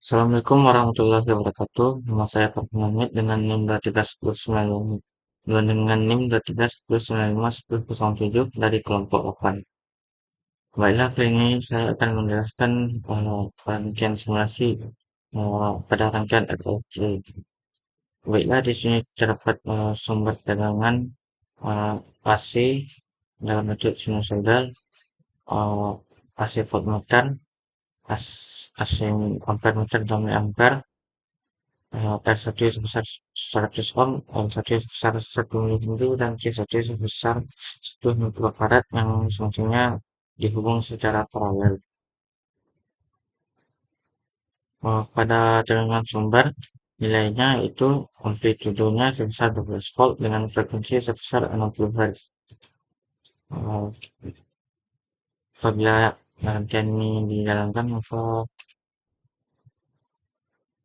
Assalamualaikum warahmatullahi wabarakatuh. Nama saya Fatma Muhammad dengan NIM 231095 dari kelompok 8. Baiklah, kali ini saya akan menjelaskan rangkaian simulasi pada rangkaian RLC. Baiklah, di sini terdapat sumber tegangan AC dalam bentuk sinusoidal, uh, AC voltmeter, AC ampere meter dan ampere. R1 sebesar 100 ohm, L1 sebesar 1 mili dan C1 sebesar 1 mikrofarad yang fungsinya dihubung secara paralel. Pada tegangan sumber, nilainya itu amplitudonya sebesar 12 volt dengan frekuensi sebesar 60 Hz. Uh, Apabila rangkaian ini dijalankan, maka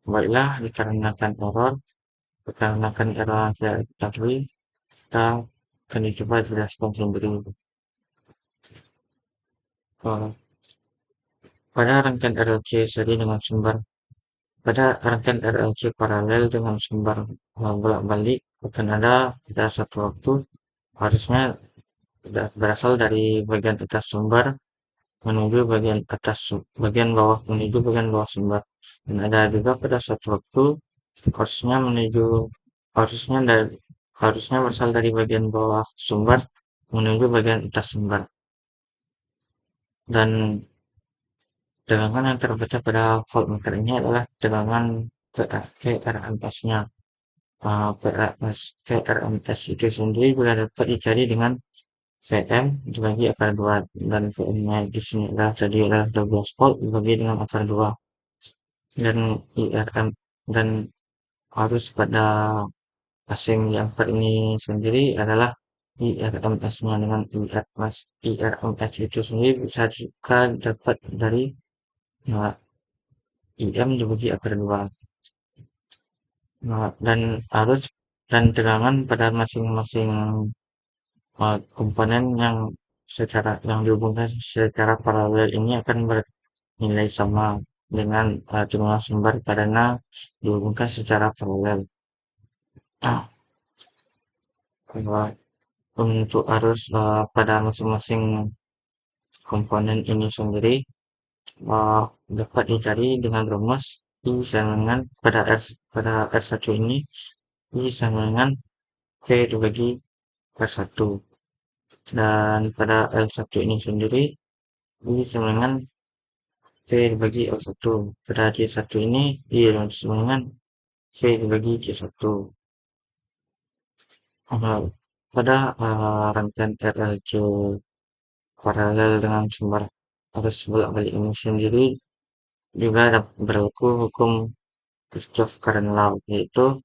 baiklah dikarenakan error yang tidak diketahui, kita akan dicoba jelaskan sendiri. Uh, Pada rangkaian RLC seri dengan sumber pada rangkaian RLC paralel dengan sumber bolak-balik akan ada pada satu waktu harusnya berasal dari bagian atas sumber menuju bagian bawah menuju bagian bawah sumber, dan ada juga pada satu waktu harusnya menuju harusnya dari harusnya berasal dari bagian bawah sumber menuju bagian atas sumber. Dan tegangan yang terbaca pada voltmeter ini adalah tegangan VRMS-nya. VRMS itu sendiri juga dapat dicari dengan Vm dibagi akar 2, dan Vm-nya di sini adalah 12 volt dibagi dengan akar 2, dan IRM dan arus pada asing yang ini sendiri adalah IRMS-nya. Dengan IRMS itu sendiri bisa juga dapat dari IM dibagi akar 2. Dan arus dan tegangan pada masing-masing komponen yang dihubungkan secara paralel ini akan bernilai sama dengan tegangan sumber karena dihubungkan secara paralel. Untuk arus pada masing-masing komponen ini sendiri dapat dicari dengan rumus I sama dengan pada R1 ini I sama dengan V dibagi R1, dan pada L1 ini sendiri I sama dengan V dibagi L1, pada D1 ini I sama dengan V dibagi D1. Pada rangkaian RLC paralel dengan sumber arus bolak-balik ini sendiri juga berlaku hukum Kirchhoff current law, yaitu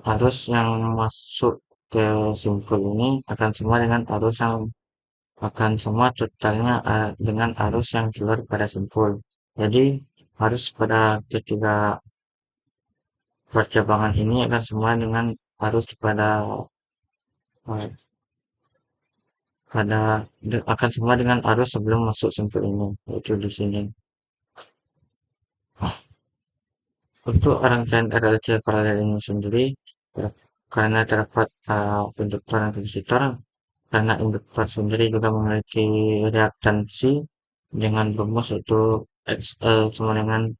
arus yang masuk ke simpul ini akan sama dengan totalnya dengan arus yang keluar pada simpul. Jadi arus pada ketiga percabangan ini akan sama dengan arus eh, akan sama dengan arus sebelum masuk simpul ini, yaitu di sini. Untuk rangkaian RLC paralel ini sendiri, karena terdapat induktor dan kapasitor, karena induktor sendiri juga memiliki reaktansi dengan rumus yaitu XL sama dengan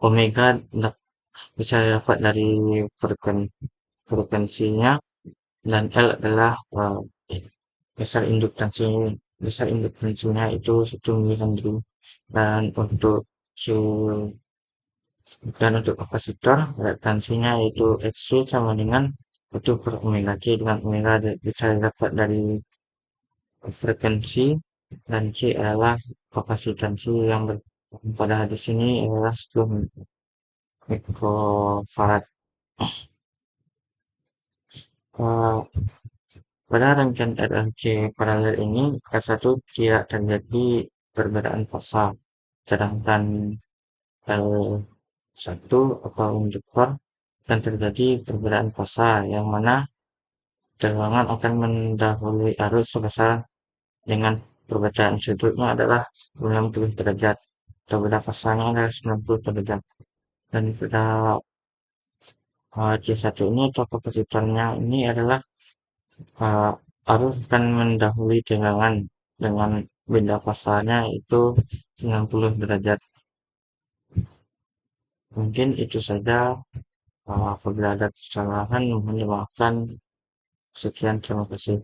omega bisa dapat dari frekuensinya, dan L adalah besar induktansinya itu 1 mili. Dan untuk Q dan untuk kapasitor reaktansinya yaitu X sama dengan itu per omega C, dengan omega bisa dapat dari frekuensi, dan C adalah kapasitansi yang pada di sini adalah 10 mikrofarad. Uh, Pada rangkaian RLC paralel ini R1 tidak terjadi perbedaan fasa, sedangkan L1 atau induktor dan terjadi perbedaan fasa yang mana tegangan akan mendahului arus sebesar dengan perbedaan sudutnya adalah 90 derajat. atau beda pasanya adalah 90 derajat. Dan pada C1 ini atau kapasitornya ini adalah uh, arus akan mendahului tegangan dengan beda pasanya itu 90 derajat. Mungkin itu saja. Apabila ada kesalahan mohon dimaafkan. Sekian, terima kasih.